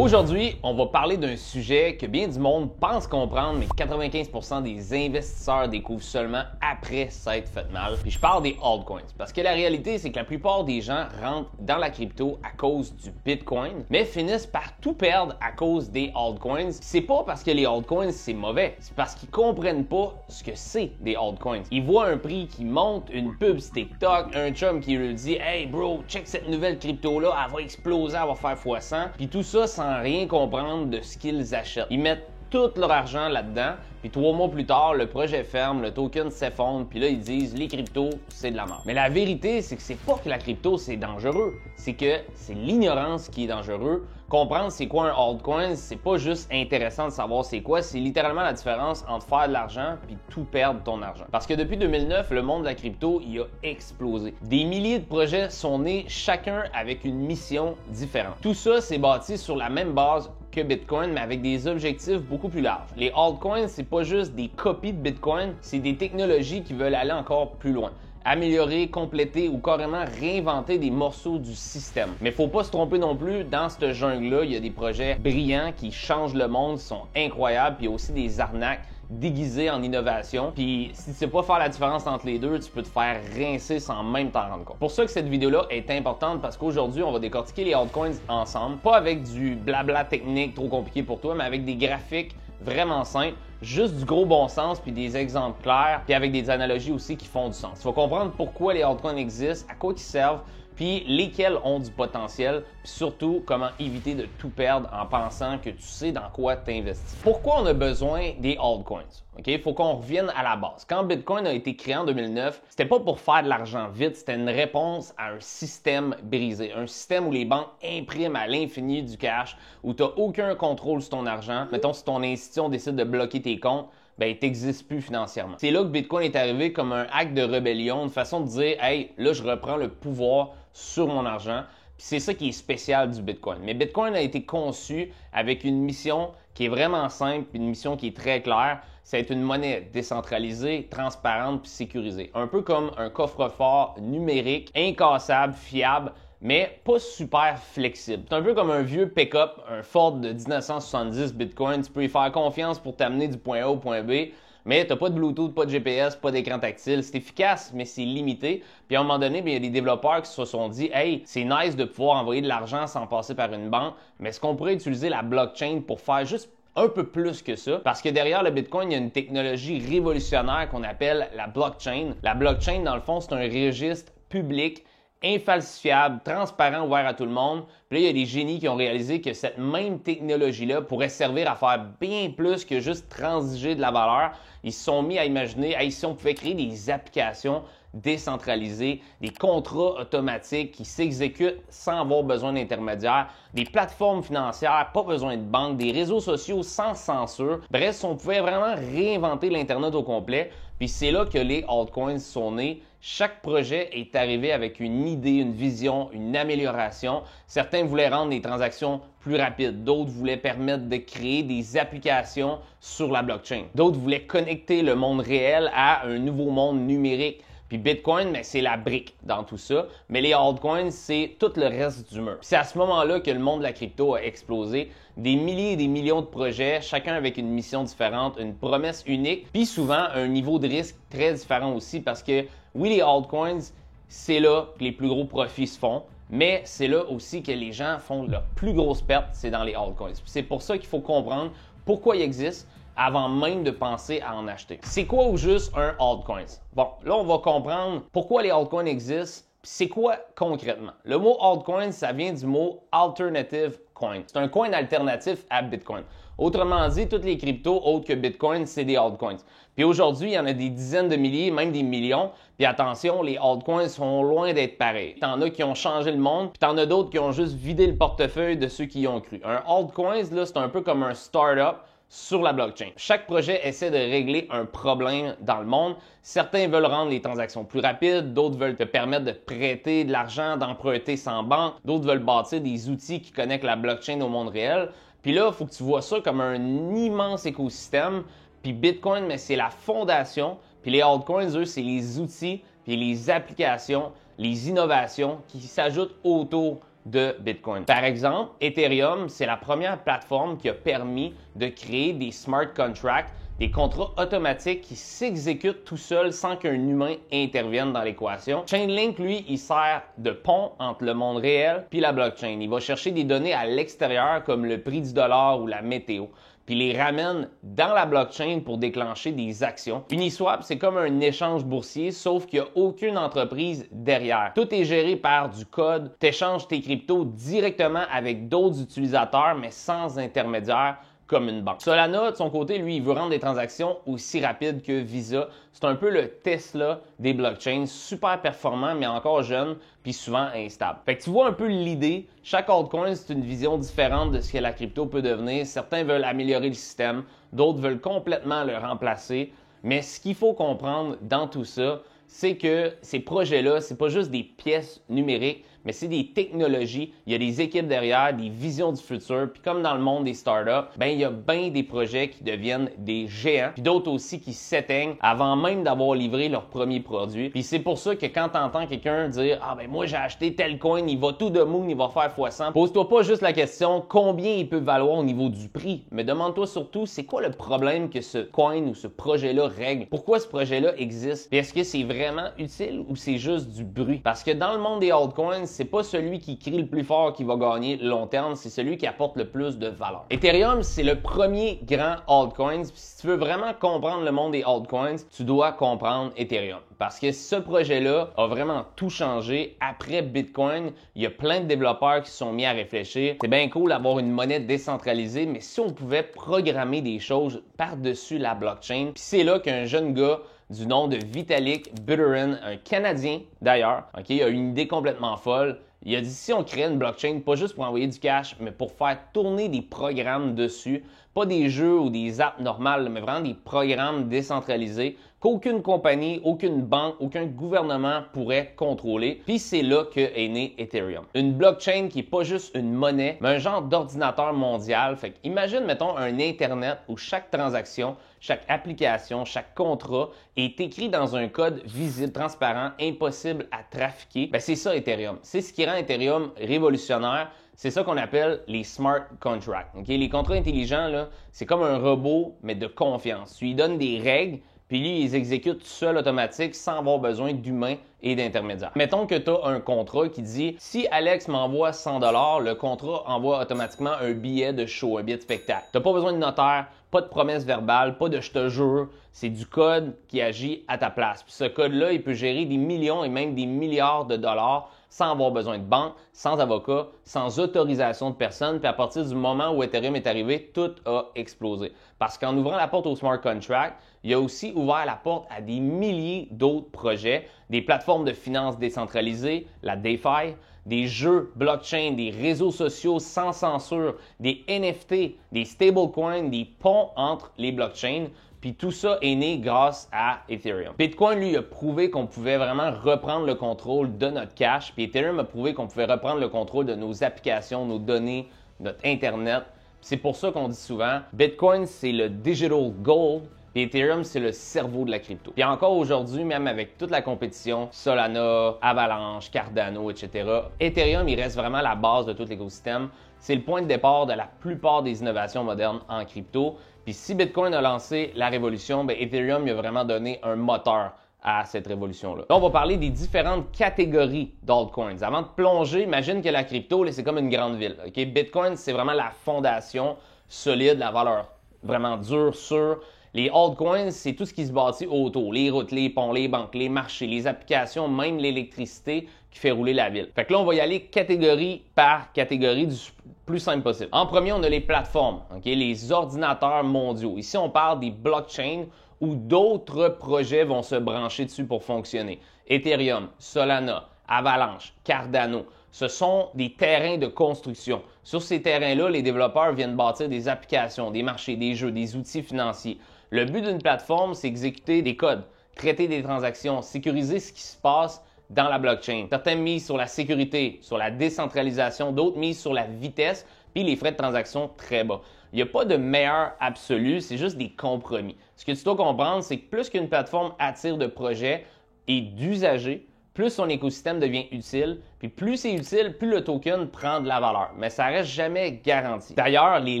Aujourd'hui, on va parler d'un sujet que bien du monde pense comprendre, mais 95% des investisseurs découvrent seulement après s'être fait mal. Puis je parle des altcoins. Parce que la réalité, c'est que la plupart des gens rentrent dans la crypto à cause du Bitcoin, mais finissent par tout perdre à cause des altcoins. C'est pas parce que les altcoins, c'est mauvais. C'est parce qu'ils comprennent pas ce que c'est des altcoins. Ils voient un prix qui monte, une pub sur TikTok, un chum qui lui dit « Hey bro, check cette nouvelle crypto-là, elle va exploser, elle va faire x100. » Puis tout ça sans rien comprendre de ce qu'ils achètent. Ils mettent tout leur argent là-dedans, puis 3 mois plus tard, le projet ferme, le token s'effondre, puis là, ils disent « les cryptos, c'est de la merde ». Mais la vérité, c'est que c'est pas que la crypto, c'est dangereux. C'est que c'est l'ignorance qui est dangereux. Comprendre c'est quoi un altcoin, c'est pas juste intéressant de savoir c'est quoi, c'est littéralement la différence entre faire de l'argent puis tout perdre ton argent. Parce que depuis 2009, le monde de la crypto, il a explosé. Des milliers de projets sont nés, chacun avec une mission différente. Tout ça, c'est bâti sur la même base que Bitcoin, mais avec des objectifs beaucoup plus larges. Les altcoins, c'est pas juste des copies de Bitcoin, c'est des technologies qui veulent aller encore plus loin. Améliorer, compléter ou carrément réinventer des morceaux du système. Mais faut pas se tromper non plus, dans cette jungle-là, il y a des projets brillants qui changent le monde, qui sont incroyables, puis il y a aussi des arnaques déguisées en innovation. Puis si tu sais pas faire la différence entre les deux, tu peux te faire rincer sans même t'en rendre compte. Pour ça que cette vidéo-là est importante parce qu'aujourd'hui, on va décortiquer les altcoins ensemble, pas avec du blabla technique trop compliqué pour toi, mais avec des graphiques vraiment simple, juste du gros bon sens puis des exemples clairs, puis avec des analogies aussi qui font du sens. Tu vas comprendre pourquoi les altcoins existent, à quoi ils servent, puis lesquels ont du potentiel, puis surtout comment éviter de tout perdre en pensant que tu sais dans quoi t'investis. Pourquoi on a besoin des altcoins? Il faut qu'on revienne à la base. Quand Bitcoin a été créé en 2009, c'était pas pour faire de l'argent vite, c'était une réponse à un système brisé. Un système où les banques impriment à l'infini du cash, où tu n'as aucun contrôle sur ton argent. Mettons, si ton institution décide de bloquer tes comptes, ben, il n'existe plus financièrement. C'est là que Bitcoin est arrivé comme un acte de rébellion, une façon de dire « Hey, là, je reprends le pouvoir sur mon argent ». Puis c'est ça qui est spécial du Bitcoin. Mais Bitcoin a été conçu avec une mission qui est vraiment simple, puis une mission qui est très claire. C'est être une monnaie décentralisée, transparente puis sécurisée. Un peu comme un coffre-fort numérique, incassable, fiable, mais pas super flexible. C'est un peu comme un vieux pick-up, un Ford de 1970 Bitcoin. Tu peux y faire confiance pour t'amener du point A au point B, mais tu n'as pas de Bluetooth, pas de GPS, pas d'écran tactile. C'est efficace, mais c'est limité. Puis à un moment donné, il y a des développeurs qui se sont dit « Hey, c'est nice de pouvoir envoyer de l'argent sans passer par une banque, mais est-ce qu'on pourrait utiliser la blockchain pour faire juste un peu plus que ça, parce que derrière le Bitcoin, il y a une technologie révolutionnaire qu'on appelle la blockchain. La blockchain, dans le fond, c'est un registre public, infalsifiable, transparent, ouvert à tout le monde. Puis là, il y a des génies qui ont réalisé que cette même technologie-là pourrait servir à faire bien plus que juste transiger de la valeur. Ils se sont mis à imaginer, hey, si on pouvait créer des applications décentralisées, des contrats automatiques qui s'exécutent sans avoir besoin d'intermédiaires, des plateformes financières, pas besoin de banque, des réseaux sociaux sans censure. Bref, on pouvait vraiment réinventer l'Internet au complet. Puis c'est là que les altcoins sont nés. Chaque projet est arrivé avec une idée, une vision, une amélioration. Certains voulaient rendre les transactions plus rapides. D'autres voulaient permettre de créer des applications sur la blockchain. D'autres voulaient connecter le monde réel à un nouveau monde numérique. Puis Bitcoin, c'est la brique dans tout ça. Mais les altcoins, c'est tout le reste du mur. C'est à ce moment-là que le monde de la crypto a explosé. Des milliers et des millions de projets, chacun avec une mission différente, une promesse unique, puis souvent un niveau de risque très différent aussi parce que oui, les altcoins, c'est là que les plus gros profits se font, mais c'est là aussi que les gens font leurs plus grosses pertes, c'est dans les altcoins. C'est pour ça qu'il faut comprendre pourquoi ils existent avant même de penser à en acheter. C'est quoi au juste un altcoin? Bon, là, on va comprendre pourquoi les altcoins existent, puis c'est quoi concrètement. Le mot altcoin, ça vient du mot alternative coin. C'est un coin alternatif à Bitcoin. Autrement dit, toutes les cryptos autres que Bitcoin, c'est des altcoins. Puis aujourd'hui, il y en a des dizaines de milliers, même des millions. Puis attention, les altcoins sont loin d'être pareils. T'en as qui ont changé le monde, puis t'en as d'autres qui ont juste vidé le portefeuille de ceux qui y ont cru. Un altcoin, là, c'est un peu comme un startup sur la blockchain. Chaque projet essaie de régler un problème dans le monde. Certains veulent rendre les transactions plus rapides, d'autres veulent te permettre de prêter de l'argent, d'emprunter sans banque, d'autres veulent bâtir des outils qui connectent la blockchain au monde réel. Puis là, il faut que tu vois ça comme un immense écosystème. Puis Bitcoin, c'est la fondation. Puis les altcoins, eux, c'est les outils, puis les applications, les innovations qui s'ajoutent autour de Bitcoin. Par exemple, Ethereum, c'est la première plateforme qui a permis de créer des smart contracts, des contrats automatiques qui s'exécutent tout seuls sans qu'un humain intervienne dans l'équation. Chainlink, lui, il sert de pont entre le monde réel puis la blockchain. Il va chercher des données à l'extérieur comme le prix du dollar ou la météo, puis les ramène dans la blockchain pour déclencher des actions. Uniswap, c'est comme un échange boursier, sauf qu'il n'y a aucune entreprise derrière. Tout est géré par du code. Tu échanges tes cryptos directement avec d'autres utilisateurs, mais sans intermédiaire, comme une banque. Solana, de son côté, lui, il veut rendre des transactions aussi rapides que Visa. C'est un peu le Tesla des blockchains, super performant, mais encore jeune, puis souvent instable. Fait que tu vois un peu l'idée. Chaque altcoin, c'est une vision différente de ce que la crypto peut devenir. Certains veulent améliorer le système, d'autres veulent complètement le remplacer. Mais ce qu'il faut comprendre dans tout ça, c'est que ces projets-là, c'est pas juste des pièces numériques, mais c'est des technologies. Il y a des équipes derrière, des visions du futur. Puis comme dans le monde des startups, ben il y a bien des projets qui deviennent des géants, puis d'autres aussi qui s'éteignent avant même d'avoir livré leur premier produit. Puis c'est pour ça que quand tu entends quelqu'un dire « Ah ben moi j'ai acheté tel coin, il va tout de moon, il va faire x100 », pose-toi pas juste la question combien il peut valoir au niveau du prix, mais demande-toi surtout c'est quoi le problème que ce coin ou ce projet-là règle. Pourquoi ce projet-là existe? Puis est-ce que c'est vraiment utile ou c'est juste du bruit? Parce que dans le monde des altcoins, c'est pas celui qui crie le plus fort qui va gagner long terme, c'est celui qui apporte le plus de valeur. Ethereum, c'est le premier grand altcoin. Puis si tu veux vraiment comprendre le monde des altcoins, tu dois comprendre Ethereum. Parce que ce projet-là a vraiment tout changé. Après Bitcoin, il y a plein de développeurs qui se sont mis à réfléchir. C'est bien cool d'avoir une monnaie décentralisée, mais si on pouvait programmer des choses par-dessus la blockchain, puis c'est là qu'un jeune gars du nom de Vitalik Buterin, un Canadien d'ailleurs, il a une idée complètement folle. Il a dit si on crée une blockchain, pas juste pour envoyer du cash, mais pour faire tourner des programmes dessus, pas des jeux ou des apps normales, mais vraiment des programmes décentralisés qu'aucune compagnie, aucune banque, aucun gouvernement pourrait contrôler. Puis c'est là que est né Ethereum. Une blockchain qui n'est pas juste une monnaie, mais un genre d'ordinateur mondial. Fait que imagine, mettons, un Internet où chaque transaction, chaque application, chaque contrat est écrit dans un code visible, transparent, impossible à trafiquer. Ben, c'est ça Ethereum. C'est ce qui rend Ethereum révolutionnaire. C'est ça qu'on appelle les smart contracts. Okay? Les contrats intelligents, là, c'est comme un robot, mais de confiance. Tu lui donnes des règles, puis lui, il exécute tout seul automatique sans avoir besoin d'humains et d'intermédiaires. Mettons que tu as un contrat qui dit si Alex m'envoie 100 $, le contrat envoie automatiquement un billet de show, un billet de spectacle. Tu n'as pas besoin de notaire, pas de promesse verbale, pas de je te jure. C'est du code qui agit à ta place. Puis ce code-là, il peut gérer des millions et même des milliards de dollars sans avoir besoin de banque, sans avocat, sans autorisation de personne. Puis à partir du moment où Ethereum est arrivé, tout a explosé. Parce qu'en ouvrant la porte au smart contract, il a aussi ouvert la porte à des milliers d'autres projets, des plateformes de finances décentralisées, la DeFi, des jeux blockchain, des réseaux sociaux sans censure, des NFT, des stablecoins, des ponts entre les blockchains. Puis tout ça est né grâce à Ethereum. Bitcoin, lui, a prouvé qu'on pouvait vraiment reprendre le contrôle de notre cash. Puis Ethereum a prouvé qu'on pouvait reprendre le contrôle de nos applications, nos données, notre Internet. C'est pour ça qu'on dit souvent, Bitcoin, c'est le digital gold. Puis Ethereum, c'est le cerveau de la crypto. Puis encore aujourd'hui, même avec toute la compétition, Solana, Avalanche, Cardano, etc., Ethereum, il reste vraiment la base de tout l'écosystème. C'est le point de départ de la plupart des innovations modernes en crypto. Puis si Bitcoin a lancé la révolution, bien Ethereum il a vraiment donné un moteur à cette révolution-là. Là, on va parler des différentes catégories d'altcoins. Avant de plonger, imagine que la crypto, c'est comme une grande ville. Okay? Bitcoin, c'est vraiment la fondation solide, la valeur vraiment dure, sûre. Les altcoins, c'est tout ce qui se bâtit autour. Les routes, les ponts, les banques, les marchés, les applications, même l'électricité qui fait rouler la ville. Fait que là, on va y aller catégorie par catégorie du plus simple possible. En premier, on a les plateformes, okay? Les ordinateurs mondiaux. Ici, on parle des blockchains où d'autres projets vont se brancher dessus pour fonctionner. Ethereum, Solana, Avalanche, Cardano. Ce sont des terrains de construction. Sur ces terrains-là, les développeurs viennent bâtir des applications, des marchés, des jeux, des outils financiers. Le but d'une plateforme, c'est exécuter des codes, traiter des transactions, sécuriser ce qui se passe dans la blockchain. Certains misent sur la sécurité, sur la décentralisation, d'autres misent sur la vitesse, puis les frais de transaction très bas. Il n'y a pas de meilleur absolu, c'est juste des compromis. Ce que tu dois comprendre, c'est que plus qu'une plateforme attire de projets et d'usagers, plus son écosystème devient utile, puis plus c'est utile, plus le token prend de la valeur. Mais ça reste jamais garanti. D'ailleurs, les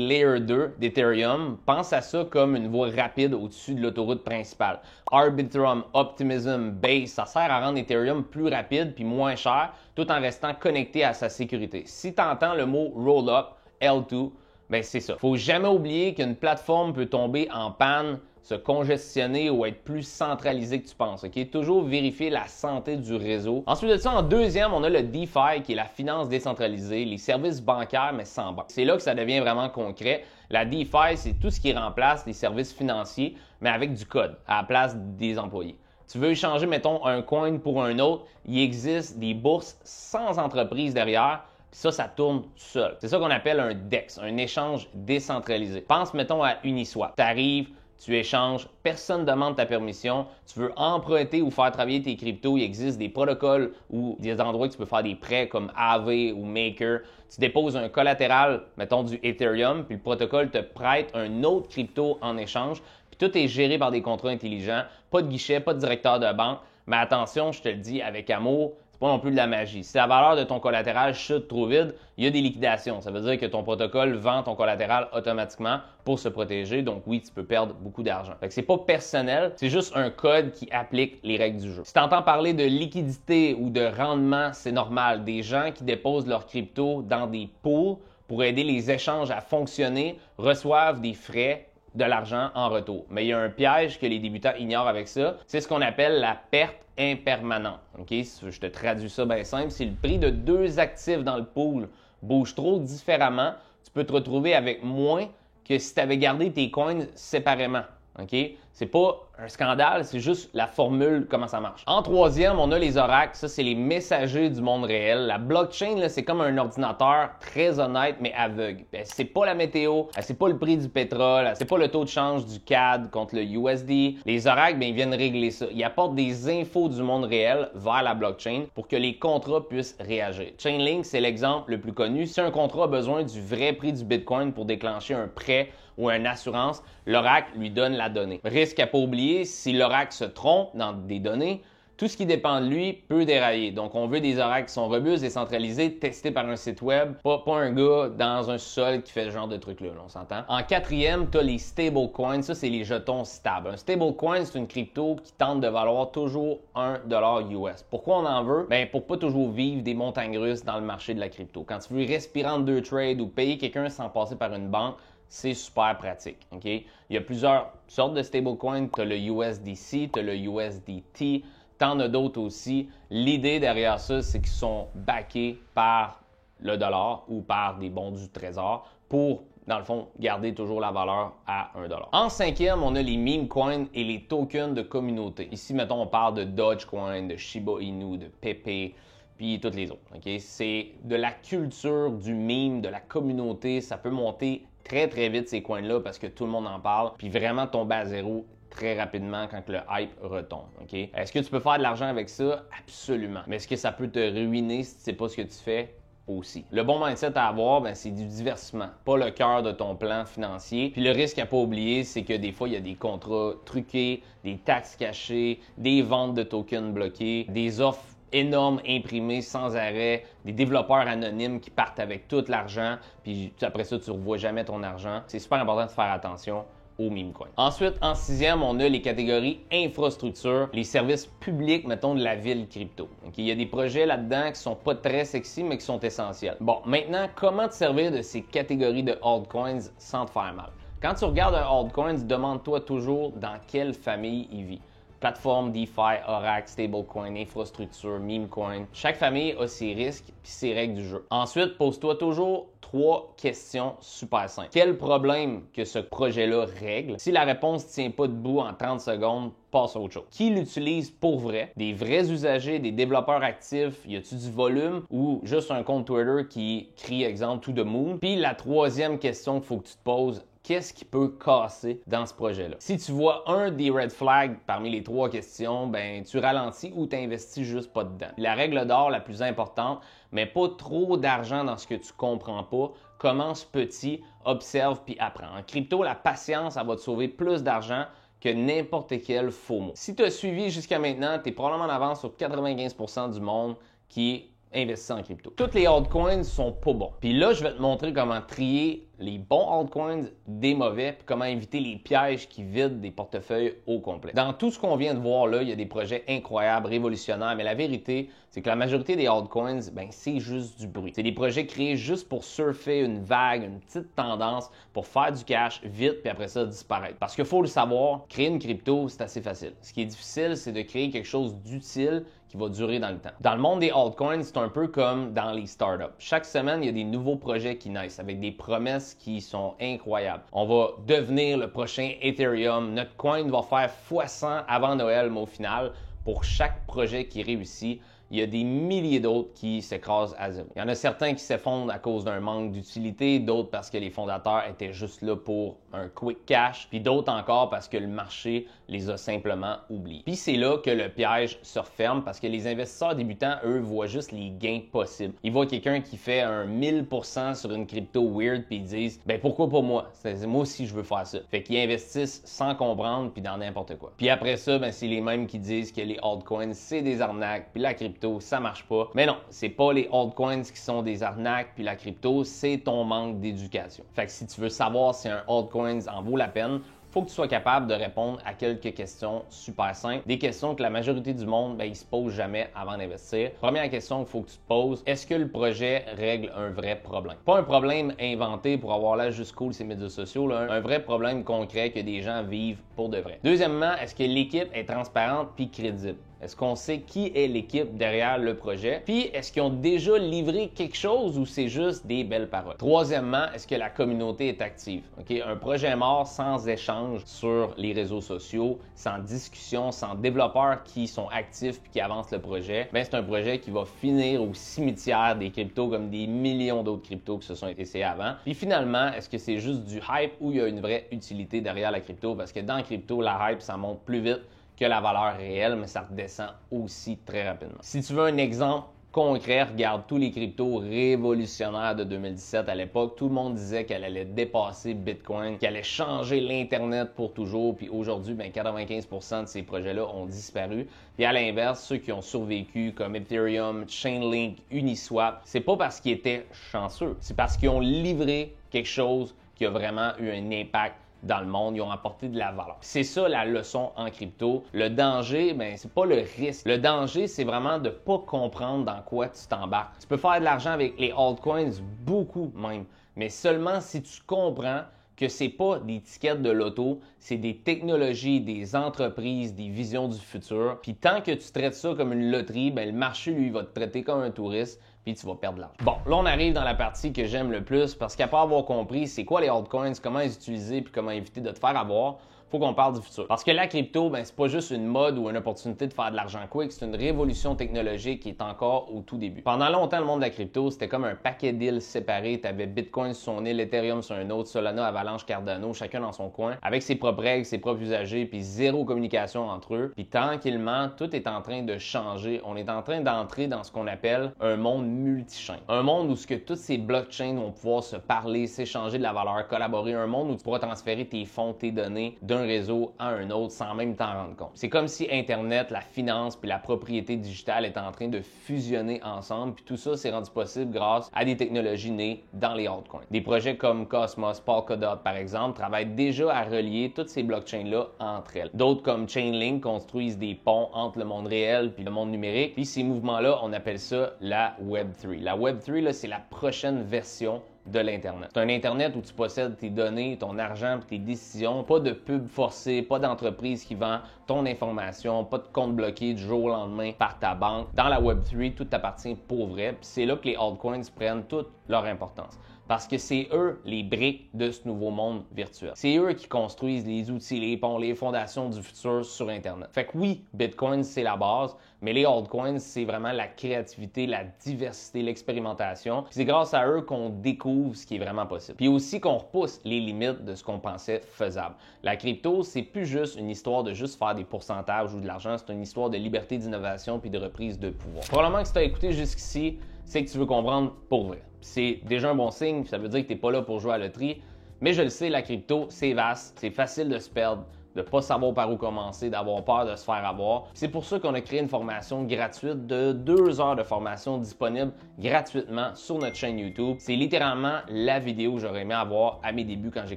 Layer 2 d'Ethereum pensent à ça comme une voie rapide au-dessus de l'autoroute principale. Arbitrum, Optimism, Base, ça sert à rendre Ethereum plus rapide puis moins cher, tout en restant connecté à sa sécurité. Si tu entends le mot Rollup, L2, ben c'est ça. Faut jamais oublier qu'une plateforme peut tomber en panne, se congestionner ou être plus centralisée que tu penses. OK? Toujours vérifier la santé du réseau. Ensuite de ça, en deuxième, on a le DeFi qui est la finance décentralisée, les services bancaires mais sans banque. C'est là que ça devient vraiment concret. La DeFi, c'est tout ce qui remplace les services financiers mais avec du code à la place des employés. Tu veux échanger, mettons, un coin pour un autre, il existe des bourses sans entreprise derrière. Puis ça tourne tout seul. C'est ça qu'on appelle un DEX, un échange décentralisé. Pense, mettons, à Uniswap. Tu arrives, tu échanges, personne ne demande ta permission, tu veux emprunter ou faire travailler tes cryptos, il existe des protocoles ou des endroits que tu peux faire des prêts comme Aave ou Maker. Tu déposes un collatéral, mettons du Ethereum, puis le protocole te prête un autre crypto en échange. Puis tout est géré par des contrats intelligents, pas de guichet, pas de directeur de banque. Mais attention, je te le dis avec amour, c'est pas non plus de la magie. Si la valeur de ton collatéral chute trop vite, il y a des liquidations. Ça veut dire que ton protocole vend ton collatéral automatiquement pour se protéger. Donc oui, tu peux perdre beaucoup d'argent. Fait que c'est pas personnel, c'est juste un code qui applique les règles du jeu. Si tu entends parler de liquidité ou de rendement, c'est normal. Des gens qui déposent leurs cryptos dans des pools pour aider les échanges à fonctionner reçoivent des frais, de l'argent en retour. Mais il y a un piège que les débutants ignorent avec ça, c'est ce qu'on appelle la perte impermanente. OK? Je te traduis ça bien simple. Si le prix de deux actifs dans le pool bouge trop différemment, tu peux te retrouver avec moins que si tu avais gardé tes coins séparément. OK? C'est pas un scandale, c'est juste la formule, comment ça marche. En troisième, on a les oracles. Ça, c'est les messagers du monde réel. La blockchain, là, c'est comme un ordinateur très honnête, mais aveugle. C'est pas la météo, c'est pas le prix du pétrole, c'est pas le taux de change du CAD contre le USD. Les oracles, ils viennent régler ça. Ils apportent des infos du monde réel vers la blockchain pour que les contrats puissent réagir. Chainlink, c'est l'exemple le plus connu. Si un contrat a besoin du vrai prix du Bitcoin pour déclencher un prêt ou une assurance, l'oracle lui donne la donnée. Risque à pas oublier, si l'oracle se trompe dans des données, tout ce qui dépend de lui peut dérailler. Donc, on veut des oracles qui sont robustes, décentralisés, testés par un site web, pas un gars dans un sol qui fait ce genre de truc-là, on s'entend. En quatrième, tu as les stablecoins. Ça, c'est les jetons stables. Un stablecoin, c'est une crypto qui tente de valoir toujours $1 US. Pourquoi on en veut? Ben, pour pas toujours vivre des montagnes russes dans le marché de la crypto. Quand tu veux respirer entre deux trades ou payer quelqu'un sans passer par une banque, c'est super pratique. OK? Il y a plusieurs sortes de stablecoins. Tu as le USDC, tu as le USDT, tu en as d'autres aussi. L'idée derrière ça, c'est qu'ils sont backés par le dollar ou par des bons du trésor pour, dans le fond, garder toujours la valeur à $1. En cinquième, on a les meme coins et les tokens de communauté. Ici, mettons, on parle de Dogecoin, de Shiba Inu, de Pepe, puis toutes les autres. Okay? C'est de la culture du meme, de la communauté. Ça peut monter très vite ces coins-là parce que tout le monde en parle, puis vraiment tomber à zéro très rapidement quand le hype retombe. Okay? Est-ce que tu peux faire de l'argent avec ça? Absolument. Mais est-ce que ça peut te ruiner si tu ne sais pas ce que tu fais? Aussi. Le bon mindset à avoir, c'est du divertissement, pas le cœur de ton plan financier. Puis le risque à pas oublier, c'est que des fois, il y a des contrats truqués, des taxes cachées, des ventes de tokens bloquées, des offres énormes imprimées sans arrêt, des développeurs anonymes qui partent avec tout l'argent, puis après ça, tu ne revois jamais ton argent. C'est super important de faire attention aux meme coins. Ensuite, en sixième, on a les catégories infrastructure, les services publics, mettons, de la ville crypto. Okay? Il y a des projets là-dedans qui sont pas très sexy, mais qui sont essentiels. Bon, maintenant, comment te servir de ces catégories de altcoins sans te faire mal? Quand tu regardes un altcoin, demande-toi toujours dans quelle famille il vit. Plateforme, DeFi, Oracle, stablecoin, infrastructure, meme coin. Chaque famille a ses risques puis ses règles du jeu. Ensuite, pose-toi toujours 3 questions super simples. Quel problème que ce projet-là règle? Si la réponse ne tient pas debout en 30 secondes, passe à autre chose. Qui l'utilise pour vrai? Des vrais usagers, des développeurs actifs? Y a-tu du volume ou juste un compte Twitter qui crie exemple to the moon? Puis la troisième question qu'il faut que tu te poses, qu'est-ce qui peut casser dans ce projet-là? Si tu vois un des red flags parmi les 3 questions, ben tu ralentis ou tu investis juste pas dedans. La règle d'or la plus importante, mais pas trop d'argent dans ce que tu comprends pas. Commence petit, observe puis apprends. En crypto, la patience, elle va te sauver plus d'argent que n'importe quel FOMO. Si tu as suivi jusqu'à maintenant, tu es probablement en avance sur 95% du monde qui investit en crypto. Toutes les altcoins sont pas bons. Puis là, je vais te montrer comment trier les bons altcoins des mauvais, puis comment éviter les pièges qui vident des portefeuilles au complet. Dans tout ce qu'on vient de voir là, il y a des projets incroyables, révolutionnaires, mais la vérité, c'est que la majorité des altcoins, c'est juste du bruit. C'est des projets créés juste pour surfer une vague, une petite tendance, pour faire du cash vite, puis après ça, disparaître. Parce qu'il faut le savoir, créer une crypto, c'est assez facile. Ce qui est difficile, c'est de créer quelque chose d'utile qui va durer dans le temps. Dans le monde des altcoins, c'est un peu comme dans les startups. Chaque semaine, il y a des nouveaux projets qui naissent avec des promesses qui sont incroyables. On va devenir le prochain Ethereum. Notre coin va faire x100 avant Noël, mais au final, pour chaque projet qui réussit, il y a des milliers d'autres qui s'écrasent à zéro. Il y en a certains qui s'effondrent à cause d'un manque d'utilité, d'autres parce que les fondateurs étaient juste là pour un quick cash, puis d'autres encore parce que le marché les a simplement oubliés. Puis c'est là que le piège se referme parce que les investisseurs débutants, eux, voient juste les gains possibles. Ils voient quelqu'un qui fait un 1000% sur une crypto weird, puis ils disent, ben pourquoi pas moi? Moi aussi, je veux faire ça. Fait qu'ils investissent sans comprendre, puis dans n'importe quoi. Puis après ça, c'est les mêmes qui disent que les altcoins, c'est des arnaques, puis la crypto, ça marche pas. Mais non, c'est pas les altcoins qui sont des arnaques, puis la crypto, c'est ton manque d'éducation. Fait que si tu veux savoir si un altcoin en vaut la peine, faut que tu sois capable de répondre à quelques questions super simples. Des questions que la majorité du monde, ils se posent jamais avant d'investir. Première question qu'il faut que tu te poses, est-ce que le projet règle un vrai problème? Pas un problème inventé pour avoir l'air juste cool sur les médias sociaux, là, un vrai problème concret que des gens vivent pour de vrai. Deuxièmement, est-ce que l'équipe est transparente puis crédible? Est-ce qu'on sait qui est l'équipe derrière le projet? Puis, est-ce qu'ils ont déjà livré quelque chose ou c'est juste des belles paroles? Troisièmement, est-ce que la communauté est active? Okay? Un projet mort sans échange sur les réseaux sociaux, sans discussion, sans développeurs qui sont actifs puis qui avancent le projet, c'est un projet qui va finir au cimetière des cryptos comme des millions d'autres cryptos qui se sont essayés avant. Puis finalement, est-ce que c'est juste du hype ou il y a une vraie utilité derrière la crypto? Parce que dans la crypto, la hype, ça monte plus vite que la valeur réelle, mais ça redescend aussi très rapidement. Si tu veux un exemple concret, regarde tous les cryptos révolutionnaires de 2017 à l'époque. Tout le monde disait qu'elle allait dépasser Bitcoin, qu'elle allait changer l'Internet pour toujours. Puis aujourd'hui, 95% de ces projets-là ont disparu. Puis à l'inverse, ceux qui ont survécu comme Ethereum, Chainlink, Uniswap, c'est pas parce qu'ils étaient chanceux, c'est parce qu'ils ont livré quelque chose qui a vraiment eu un impact dans le monde, ils ont apporté de la valeur. C'est ça la leçon en crypto. Le danger, c'est pas le risque. Le danger, c'est vraiment de pas comprendre dans quoi tu t'embarques. Tu peux faire de l'argent avec les altcoins, beaucoup même, mais seulement si tu comprends que c'est pas des tickets de loto, c'est des technologies, des entreprises, des visions du futur. Puis tant que tu traites ça comme une loterie, le marché, lui, va te traiter comme un touriste, puis tu vas perdre de l'argent. Bon, là, on arrive dans la partie que j'aime le plus, parce qu'après avoir compris c'est quoi les altcoins, comment les utiliser, puis comment éviter de te faire avoir, faut qu'on parle du futur. Parce que la crypto, c'est pas juste une mode ou une opportunité de faire de l'argent quick, c'est une révolution technologique qui est encore au tout début. Pendant longtemps, le monde de la crypto, c'était comme un paquet d'îles séparées. Tu avais Bitcoin sur son île, Ethereum sur un autre, Solana, Avalanche, Cardano, chacun dans son coin, avec ses propres règles, ses propres usagers, puis zéro communication entre eux. Puis tranquillement, tout est en train de changer. On est en train d'entrer dans ce qu'on appelle un monde multi-chain. Un monde où ce que toutes ces blockchains vont pouvoir se parler, s'échanger de la valeur, collaborer. Un monde où tu pourras transférer tes fonds, tes données d'un réseau à un autre sans même t'en rendre compte. C'est comme si Internet, la finance puis la propriété digitale est en train de fusionner ensemble, puis tout ça s'est rendu possible grâce à des technologies nées dans les altcoins. Des projets comme Cosmos, Polkadot par exemple, travaillent déjà à relier toutes ces blockchains-là entre elles. D'autres comme Chainlink construisent des ponts entre le monde réel puis le monde numérique, puis ces mouvements-là, on appelle ça la Web3. La Web3, là, c'est la prochaine version de l'Internet. C'est un Internet où tu possèdes tes données, ton argent, tes décisions, pas de pub forcée, pas d'entreprise qui vend ton information, pas de compte bloqué du jour au lendemain par ta banque. Dans la Web3, tout t'appartient pour vrai. Puis c'est là que les altcoins prennent toute leur importance. Parce que c'est eux les briques de ce nouveau monde virtuel. C'est eux qui construisent les outils, les ponts, les fondations du futur sur Internet. Fait que oui, Bitcoin, c'est la base, mais les altcoins, c'est vraiment la créativité, la diversité, l'expérimentation. Puis c'est grâce à eux qu'on découvre ce qui est vraiment possible. Puis aussi qu'on repousse les limites de ce qu'on pensait faisable. La crypto, c'est plus juste une histoire de juste faire des pourcentages ou de l'argent, c'est une histoire de liberté, d'innovation puis de reprise de pouvoir. Probablement que si tu as écouté jusqu'ici, c'est que tu veux comprendre pour vrai. C'est déjà un bon signe, ça veut dire que tu n'es pas là pour jouer à la loterie. Mais je le sais, la crypto, c'est vaste, c'est facile de se perdre. de ne pas savoir par où commencer, d'avoir peur de se faire avoir. C'est pour ça qu'on a créé une formation gratuite de 2 heures de formation disponible gratuitement sur notre chaîne YouTube. C'est littéralement la vidéo que j'aurais aimé avoir à mes débuts quand j'ai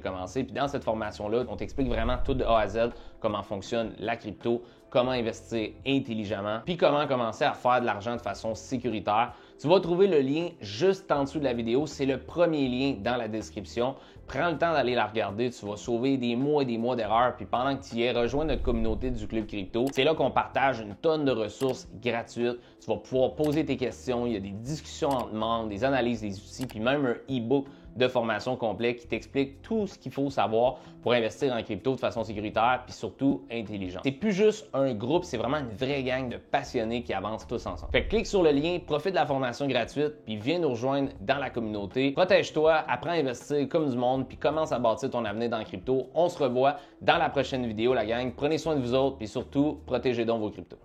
commencé. Puis dans cette formation-là, on t'explique vraiment tout de A à Z, comment fonctionne la crypto, comment investir intelligemment, puis comment commencer à faire de l'argent de façon sécuritaire. Tu vas trouver le lien juste en dessous de la vidéo. C'est le premier lien dans la description. Prends le temps d'aller la regarder. Tu vas sauver des mois et des mois d'erreurs. Puis pendant que tu y es, rejoins notre communauté du Club Crypto. C'est là qu'on partage une tonne de ressources gratuites. Tu vas pouvoir poser tes questions. Il y a des discussions entre membres, des analyses, des outils, puis même un e-book de formation complet qui t'explique tout ce qu'il faut savoir pour investir en crypto de façon sécuritaire puis surtout intelligente. C'est plus juste un groupe, c'est vraiment une vraie gang de passionnés qui avancent tous ensemble. Fait que clique sur le lien, profite de la formation gratuite puis viens nous rejoindre dans la communauté. Protège-toi, apprends à investir comme du monde puis commence à bâtir ton avenir dans la crypto. On se revoit dans la prochaine vidéo la gang. Prenez soin de vous autres puis surtout protégez donc vos cryptos.